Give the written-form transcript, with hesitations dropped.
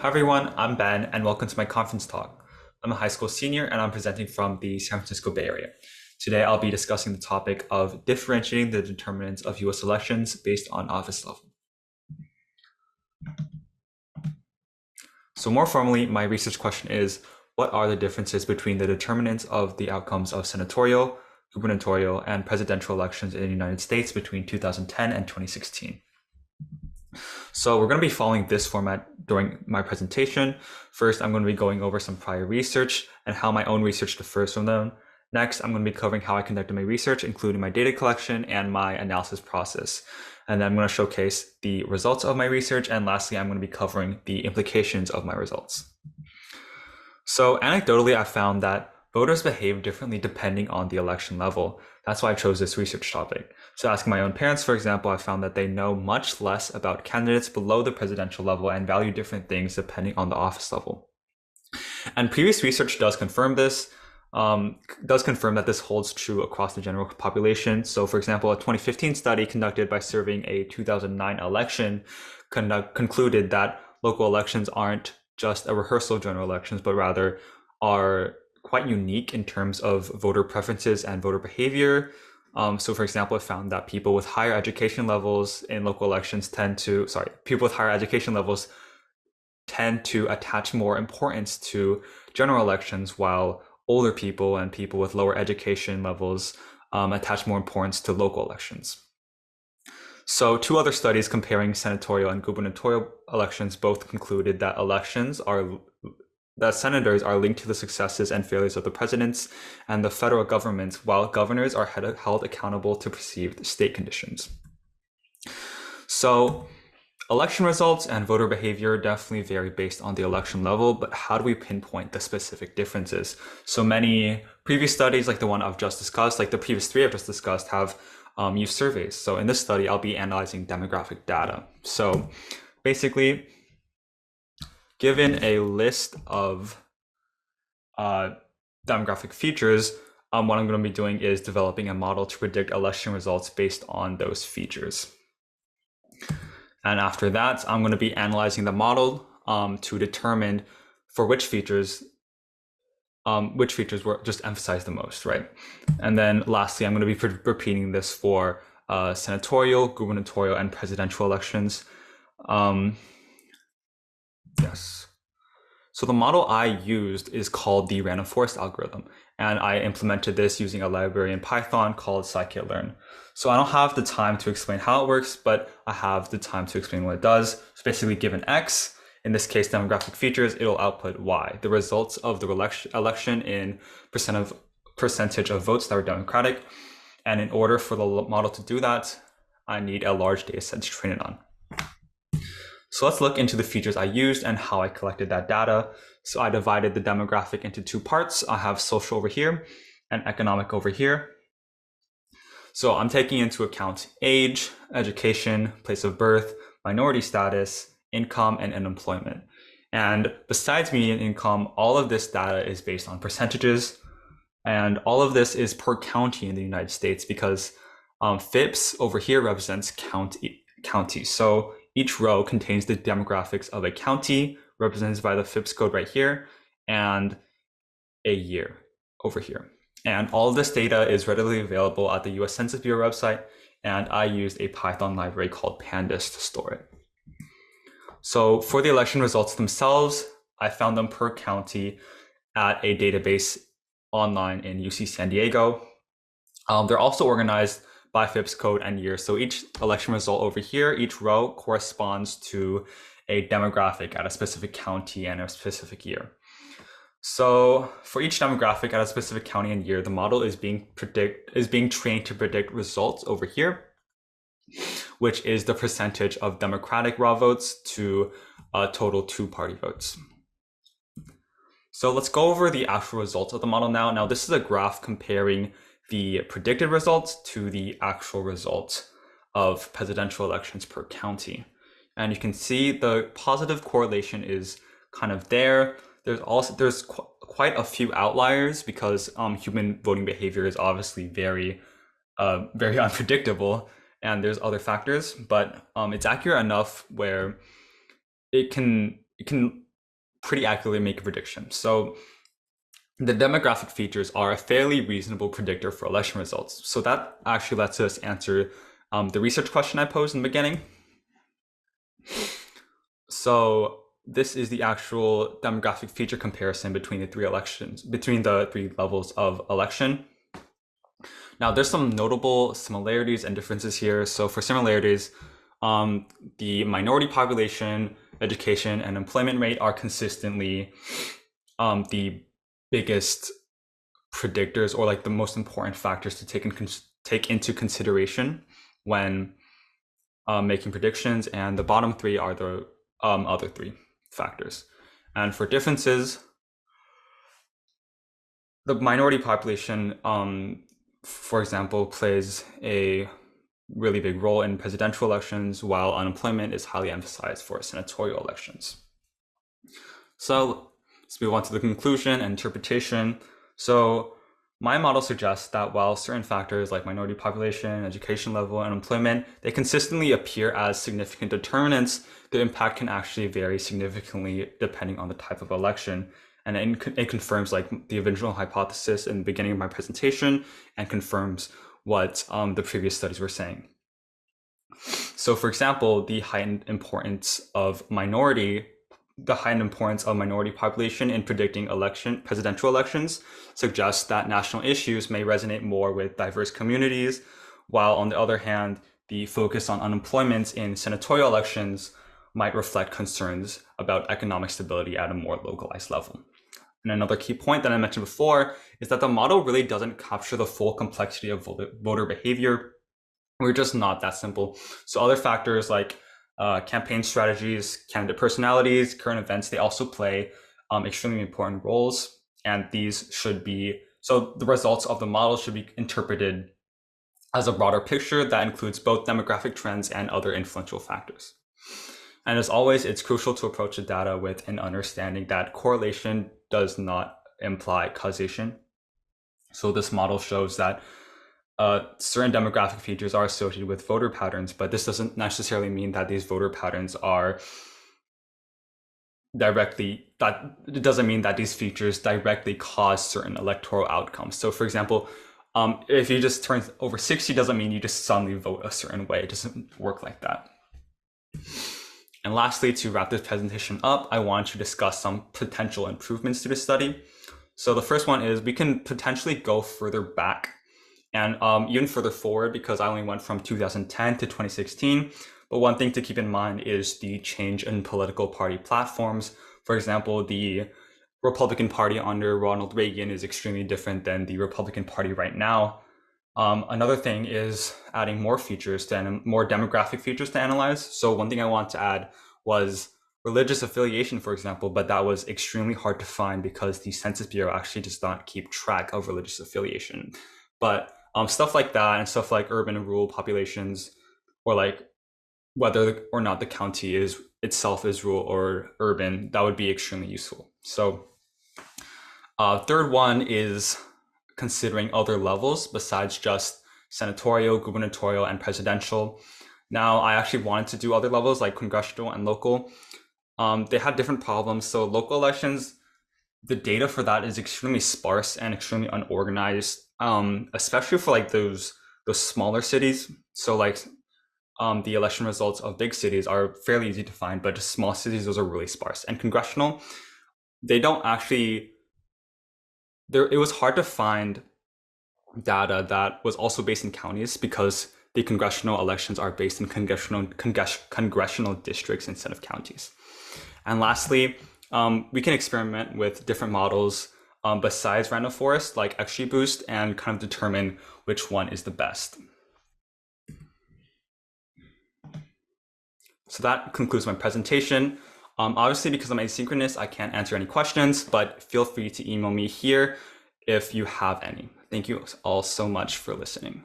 Hi everyone, I'm Ben and welcome to my conference talk. I'm a high school senior and I'm presenting from the San Francisco Bay Area. Today I'll be discussing the topic of differentiating the determinants of U.S. elections based on office level. So more formally, my research question is, what are the differences between the determinants of the outcomes of senatorial, gubernatorial, and presidential elections in the United States between 2010 and 2016? So we're going to be following this format during my presentation. First, I'm going to be going over some prior research and how my own research differs from them. Next, I'm going to be covering how I conducted my research, including my data collection and my analysis process. And then I'm going to showcase the results of my research. And lastly, I'm going to be covering the implications of my results. So anecdotally, I found that voters behave differently depending on the election level. That's why I chose this research topic. So asking my own parents, for example, I found that they know much less about candidates below the presidential level and value different things depending on the office level. And previous research does confirm this, that this holds true across the general population. So for example, a 2015 study conducted by surveying a 2009 election concluded that local elections aren't just a rehearsal of general elections, but rather are quite unique in terms of voter preferences and voter behavior. So for example, it found that people with higher education levels in local elections people with higher education levels tend to attach more importance to general elections, while older people and people with lower education levels attach more importance to local elections. So two other studies comparing senatorial and gubernatorial elections both concluded that senators are linked to the successes and failures of the presidents and the federal government, while governors are held accountable to perceived state conditions. So election results and voter behavior definitely vary based on the election level, but how do we pinpoint the specific differences? So many previous studies, like the one I've just discussed, like the previous three I've just discussed, have used surveys. So in this study, I'll be analyzing demographic data. So basically, given a list of demographic features, what I'm going to be doing is developing a model to predict election results based on those features. And after that, I'm going to be analyzing the model to determine for which features were just emphasized the most, right? And then lastly, I'm going to be repeating this for senatorial, gubernatorial, and presidential elections. Yes. So the model I used is called the random forest algorithm, and I implemented this using a library in Python called scikit-learn. So I don't have the time to explain how it works, but I have the time to explain what it does. So basically, given X, in this case, demographic features, it'll output Y, the results of the election in percentage of votes that were Democratic. And in order for the model to do that, I need a large data set to train it on. So let's look into the features I used and how I collected that data. So I divided the demographic into two parts. I have social over here and economic over here. So I'm taking into account age, education, place of birth, minority status, income, and unemployment. And besides median income, all of this data is based on percentages. And all of this is per county in the United States because FIPS over here represents counties. So each row contains the demographics of a county, represented by the FIPS code right here, and a year over here. And all of this data is readily available at the U.S. Census Bureau website, and I used a Python library called pandas to store it. So for the election results themselves, I found them per county at a database online in UC San Diego. They're also organized by FIPS code and year. So each election result over here, each row corresponds to a demographic at a specific county and a specific year. So for each demographic at a specific county and year, the model is being trained to predict results over here, which is the percentage of Democratic raw votes to total two-party votes. So let's go over the actual results of the model now. Now this is a graph comparing the predicted results to the actual results of presidential elections per county. And you can see the positive correlation is kind of there. There's quite a few outliers because human voting behavior is obviously very unpredictable, and there's other factors, but it's accurate enough where it can pretty accurately make a prediction. So the demographic features are a fairly reasonable predictor for election results. So that actually lets us answer the research question I posed in the beginning. So this is the actual demographic feature comparison between the three levels of election. Now, there's some notable similarities and differences here. So for similarities, the minority population, education, and employment rate are consistently the biggest predictors, or like the most important factors to take into consideration when making predictions. And the bottom three are the other three factors. And for differences, the minority population, for example, plays a really big role in presidential elections, while unemployment is highly emphasized for senatorial elections. So let's move on to the conclusion and interpretation. So my model suggests that while certain factors like minority population, education level, and employment, they consistently appear as significant determinants, the impact can actually vary significantly depending on the type of election. And it confirms like the original hypothesis in the beginning of my presentation, and confirms what the previous studies were saying. So for example, the heightened importance of minority population in predicting presidential elections suggests that national issues may resonate more with diverse communities, while on the other hand, the focus on unemployment in senatorial elections might reflect concerns about economic stability at a more localized level. And another key point that I mentioned before is that the model really doesn't capture the full complexity of voter behavior. We're just not that simple. So other factors like campaign strategies, candidate personalities, current events, they also play extremely important roles. And so the results of the model should be interpreted as a broader picture that includes both demographic trends and other influential factors. And as always, it's crucial to approach the data with an understanding that correlation does not imply causation. So this model shows that certain demographic features are associated with voter patterns, but this doesn't necessarily mean that these voter patterns are it doesn't mean that these features directly cause certain electoral outcomes. So for example, if you just turn over 60, doesn't mean you just suddenly vote a certain way. It doesn't work like that. And lastly, to wrap this presentation up, I want to discuss some potential improvements to the study. So the first one is we can potentially go further back and even further forward, because I only went from 2010 to 2016. But one thing to keep in mind is the change in political party platforms. For example, the Republican Party under Ronald Reagan is extremely different than the Republican Party right now. Another thing is adding more demographic features to analyze. So one thing I want to add was religious affiliation, for example, but that was extremely hard to find because the Census Bureau actually does not keep track of religious affiliation. But stuff like that, and stuff like urban and rural populations, or like whether or not the county itself is rural or urban, that would be extremely useful. So third one is considering other levels besides just senatorial, gubernatorial, and presidential. Now, I actually wanted to do other levels like congressional and local. They had different problems. So local elections, the data for that is extremely sparse and extremely unorganized, especially for like those smaller cities. So like the election results of big cities are fairly easy to find, but just small cities, those are really sparse. And congressional, it was hard to find data that was also based in counties, because the congressional elections are based in congressional districts instead of counties. And lastly, we can experiment with different models besides random forest, like XGBoost, and kind of determine which one is the best. So that concludes my presentation. Obviously, because I'm asynchronous, I can't answer any questions, but feel free to email me here if you have any. Thank you all so much for listening.